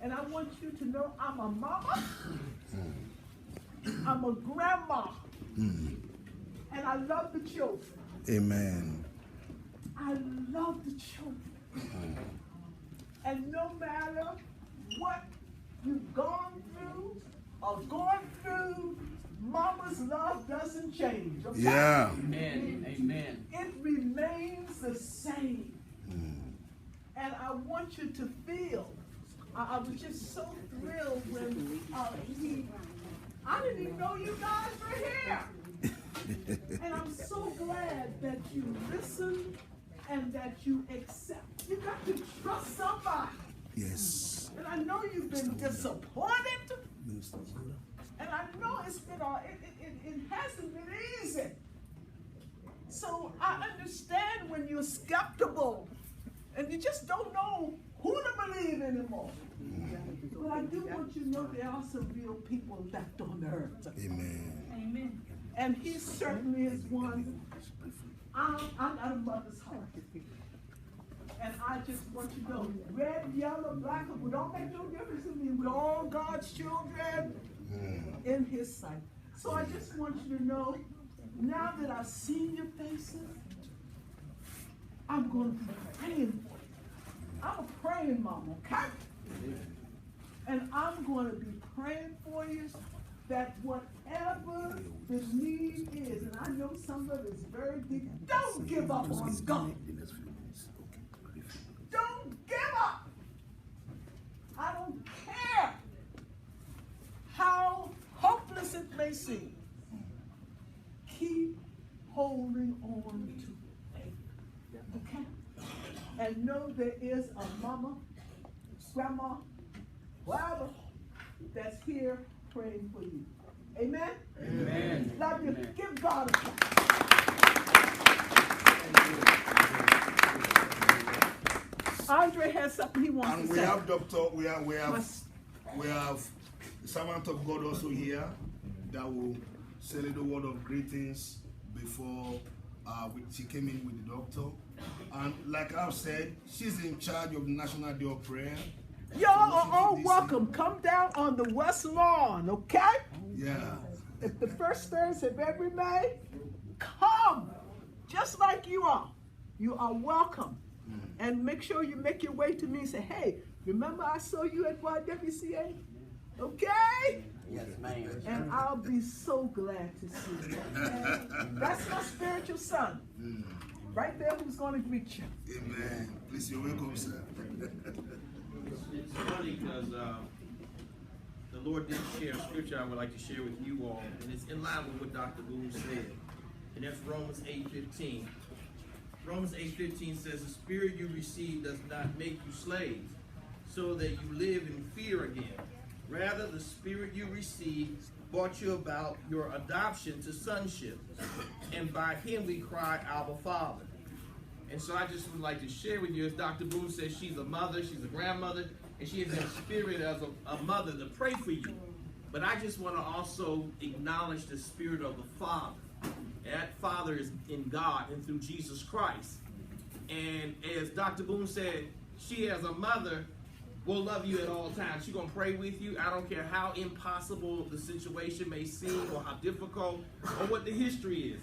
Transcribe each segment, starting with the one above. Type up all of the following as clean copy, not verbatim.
And I want you to know I'm a mama, I'm a grandma, and I love the children. Amen. I love the children. And no matter what you've gone through or going through, mama's love doesn't change. Okay? Yeah. Amen. Amen. It remains the same. And I want you to feel, I was just so thrilled when I didn't even know you guys were here. And I'm so glad that you listen and that you accept. You got to trust somebody. Yes. And I know you've been disappointed. And I know it's been it hasn't been easy. So I understand when you're skeptical and you just don't know who to believe anymore. But I do want you to know there are some real people left on the earth. Amen. Amen. And he certainly is one. I'm out of mother's heart. And I just want you to know, red, yellow, black, we don't make no difference to me. We're all God's children in his sight. So I just want you to know, now that I've seen your faces, I'm going to be praying for you. I'm a praying mama, okay? And I'm going to be praying for you that whatever the need is, and I know some of it is very deep, don't give up on God. Don't give up. I don't care how hopeless it may seem. Keep holding on to faith. Okay? And know there is a mama, grandma, whoever that's here praying for you. Amen? Amen. Love you. Amen. Give God a clap. Andre has something he wants And to we say. have doctor, we have servant of God also here that will say a little word of greetings before she came in with the doctor. And like I've said, she's in charge of the National Day of Prayer. Y'all are all welcome. Come down on the West Lawn, okay? Yeah. If the first Thursday of every May, come just like you are. You are welcome. And make sure you make your way to me and say, hey, remember I saw you at YWCA? Okay? Yes, ma'am. And I'll be so glad to see you. Okay? That's my spiritual son. Right there who's going to greet you. Amen. Please, you're welcome, sir. It's funny because the Lord did share a scripture I would like to share with you all, and it's in line with what Dr. Boone said, and that's Romans 8:15. Romans 8:15 says, the spirit you receive does not make you slaves, so that you live in fear again. Rather, the spirit you receive brought you about your adoption to sonship, and by him we cry, Abba, Father. And so I just would like to share with you, as Dr. Boone says, she's a mother, she's a grandmother, and she is in spirit as a mother to pray for you. But I just want to also acknowledge the spirit of the Father. That Father is in God and through Jesus Christ. And as Dr. Boone said, she as a mother will love you at all times. She's going to pray with you. I don't care how impossible the situation may seem or how difficult or what the history is.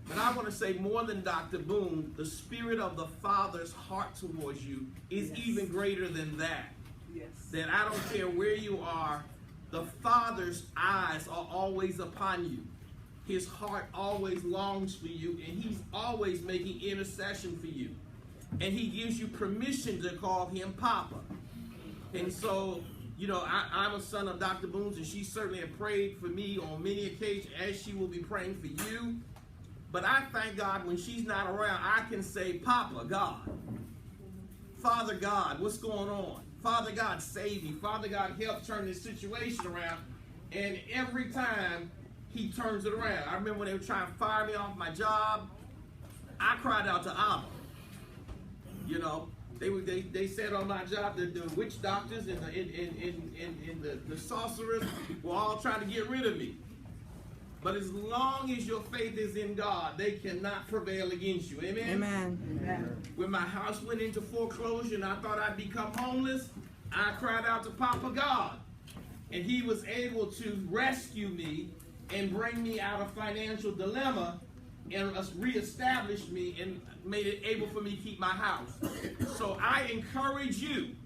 But I want to say more than Dr. Boone, the spirit of the Father's heart towards you is even greater than that. Yes. That I don't care where you are, the Father's eyes are always upon you. His heart always longs for you, and he's always making intercession for you. And he gives you permission to call him Papa. And so, you know, I'm a son of Dr. Boone's, and she certainly has prayed for me on many occasions, as she will be praying for you. But I thank God when she's not around, I can say, Papa God, Father God, what's going on? Father God, save me. Father God, help turn this situation around. And every time he turns it around. I remember when they were trying to fire me off my job, I cried out to Abba. You know, they said on my job that the witch doctors and the sorcerers were all trying to get rid of me. But as long as your faith is in God, they cannot prevail against you. Amen? Amen. When my house went into foreclosure and I thought I'd become homeless, I cried out to Papa God, and he was able to rescue me and bring me out of financial dilemma and reestablish me and made it able for me to keep my house. So I encourage you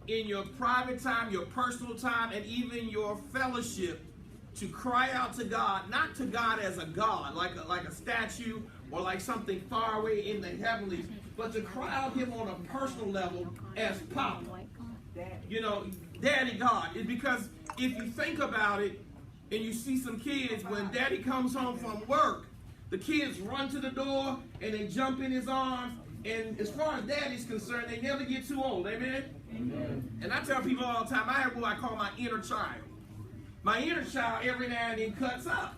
in your private time, your personal time, and even your fellowship to cry out to God, not to God as a God, like a statue or like something far away in the heavenlies, but to cry out him on a personal level as Papa. You know, Daddy God. It's because if you think about it, and you see some kids, when Daddy comes home from work, the kids run to the door and they jump in his arms. And as far as Daddy's concerned, they never get too old. Amen? Amen. And I tell people all the time, I have what I call my inner child. My inner child every now and then cuts up.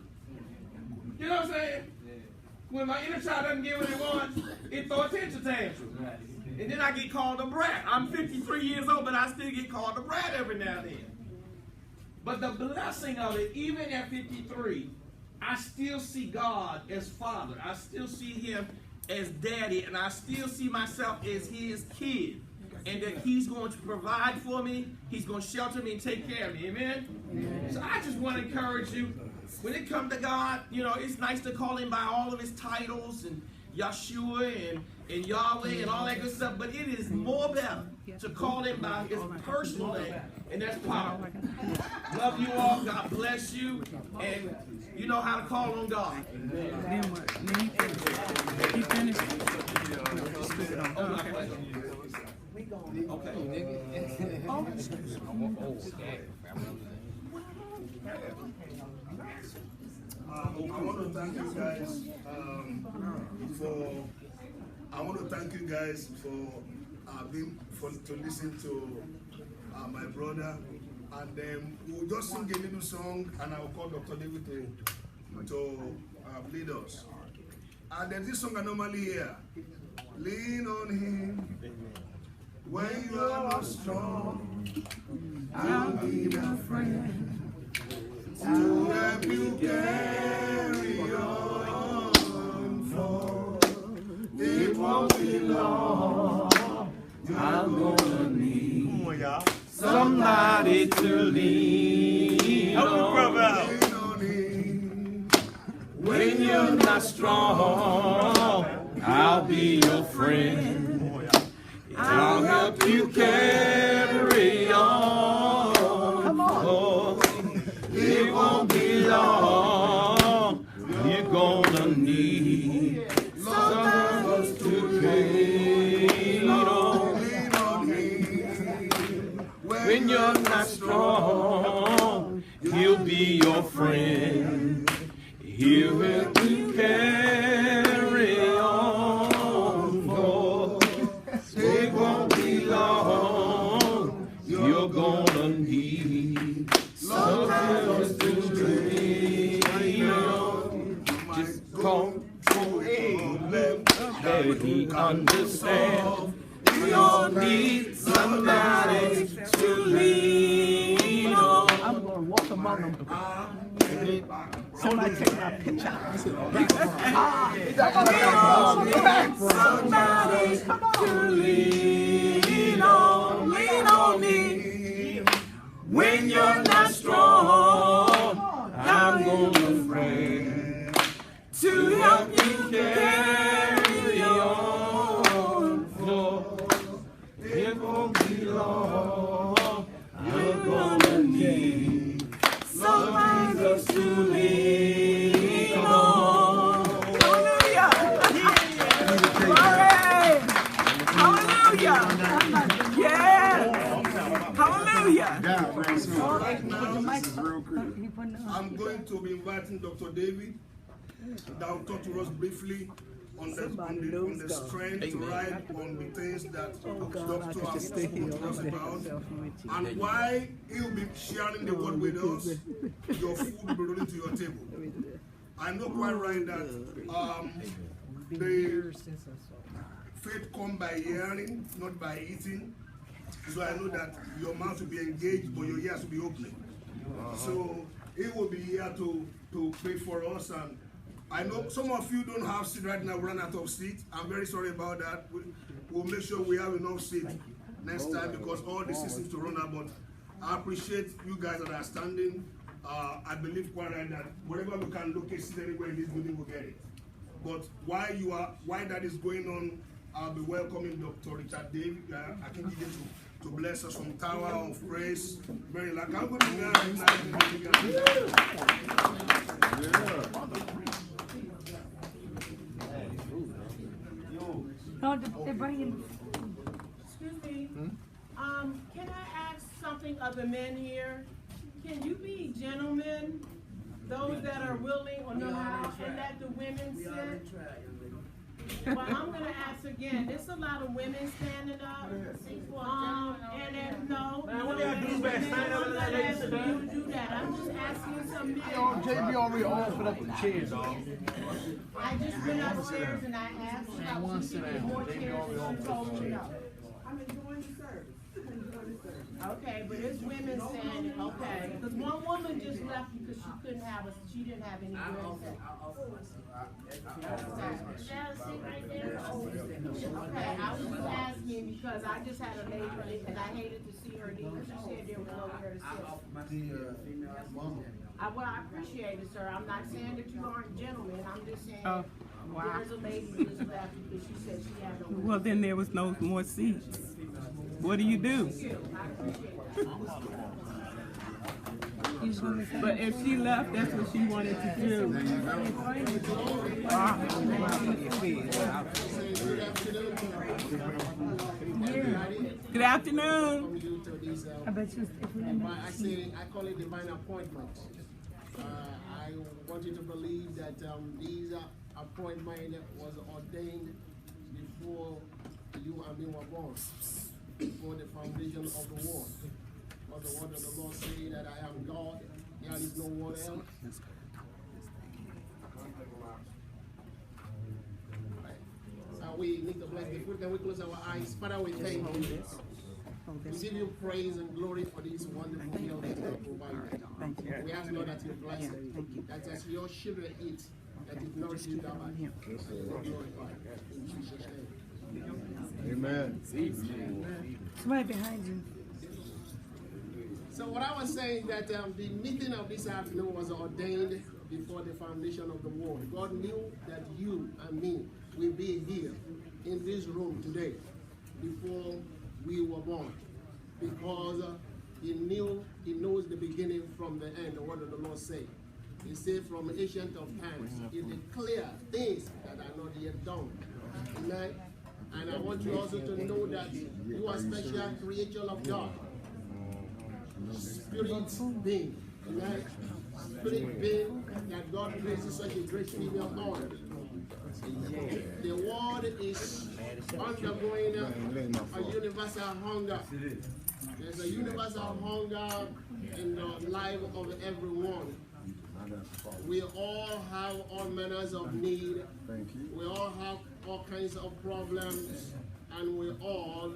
You know what I'm saying? When my inner child doesn't get what it wants, it throws attention tantrums. And then I get called a brat. I'm 53 years old, but I still get called a brat every now and then. But the blessing of it, even at 53, I still see God as Father. I still see him as Daddy, and I still see myself as his kid. And that he's going to provide for me, he's going to shelter me and take care of me. Amen? Amen. So I just want to encourage you, when it comes to God, you know, it's nice to call him by all of his titles, and Yeshua and Yahweh and all that good stuff, but it is more better to call him by his personal name, and that's Papa. Love you all. God bless you, and you know how to call on God. Then what? He finished? I want to thank you guys to listen to my brother, and then we'll just sing a little song, and I'll call Dr. David to lead us. And there's this song I normally hear. Lean on him when you are not strong. I'll be your friend to help you carry on. For it won't be long. I'm gonna need somebody to lean on him. When you're not strong, I'll be your friend. I'll help you carry on. Come on. It won't be long. You're gonna need someone to lean on. When you're not strong, he'll be your friend. He'll help you carry on. For it won't be long. You're gonna need someone to lean on. Just call for him, let he understand. We all need somebody to lean on. I'm going to walk among them. Somebody take my picture. Somebody to lean on. Lean on me. When you're not strong, I'm gonna friend to help you carry on. For it won't be long. You're gonna need somebody to lean on. Hallelujah. Glory. Hallelujah. Yes. Hallelujah. Right now, I'm going to be inviting Dr. David that will talk to us briefly on the strength to ride on the things that Dr. has spoken to us about, and why he'll be sharing the word with us. Your food will be rolling to your table. I know quite right that the faith comes by hearing, not by eating. So I know that your mouth will be engaged, but your ears will be open. So he will be here to pray for us. And I know some of you don't have seat right now, run out of seat. I'm very sorry about that. We'll make sure we have enough seat next time because all this seems to run out. But I appreciate you guys that are standing. I believe quite right that wherever we can locate seat anywhere in this building, we'll get it. But while that is going on, I'll be welcoming Dr. Richard David. I think he gets to bless us from Tower of Praise. Very like I'm going to be there right No, they're bringing. Excuse me. Can I ask something of the men here? Can you be gentlemen, those that are willing or know how, and let the women sit? Well, I'm gonna ask again. There's a lot of women standing up. And then no, I'm not asking you to do that. I'm just asking some men. JB already offered up the chairs, I just went upstairs and I asked about if there more chairs and she told me no. I'm enjoying the service. Okay, but it's women standing, okay. Because one woman just left because she couldn't have us, she didn't have any good seat. Okay, I was just asking because I just had a lady and I hated to see her leave. She said there was nowhere to sit. Well, I appreciate it, sir. I'm not saying that you aren't gentlemen. I'm just saying there's a lady who just left because she said she had no. Well, then there was no more seats. What do you do? But if she left, that's what she wanted to do. Good afternoon. I call it divine appointment. I want you to believe that these appointment was ordained before you and me were born, before the foundation of the world. For the word of the Lord say that I am God, there is no one else. So we need to bless the food. Can we close our eyes? Father, we thank you. We give you praise and glory for this wonderful meal that you have provided. We ask, Lord, that you bless it. That as your children eat, that it nourishes you that much. In Jesus' name. Amen. Right behind you. So what I was saying that the meeting of this afternoon was ordained before the foundation of the world. God knew that you and me will be here in this room today before we were born, because he knows the beginning from the end. The word of the Lord said. He said from ancient of times, he declared things that are not yet done. Amen. And I want you also to know that you are special creature of God. Spirit being. Amen. Spirit being that God places such a great female on. The world is undergoing a universal hunger. There's a universal hunger in the life of everyone. We all have all manners of need. We all have all kinds of problems, and we all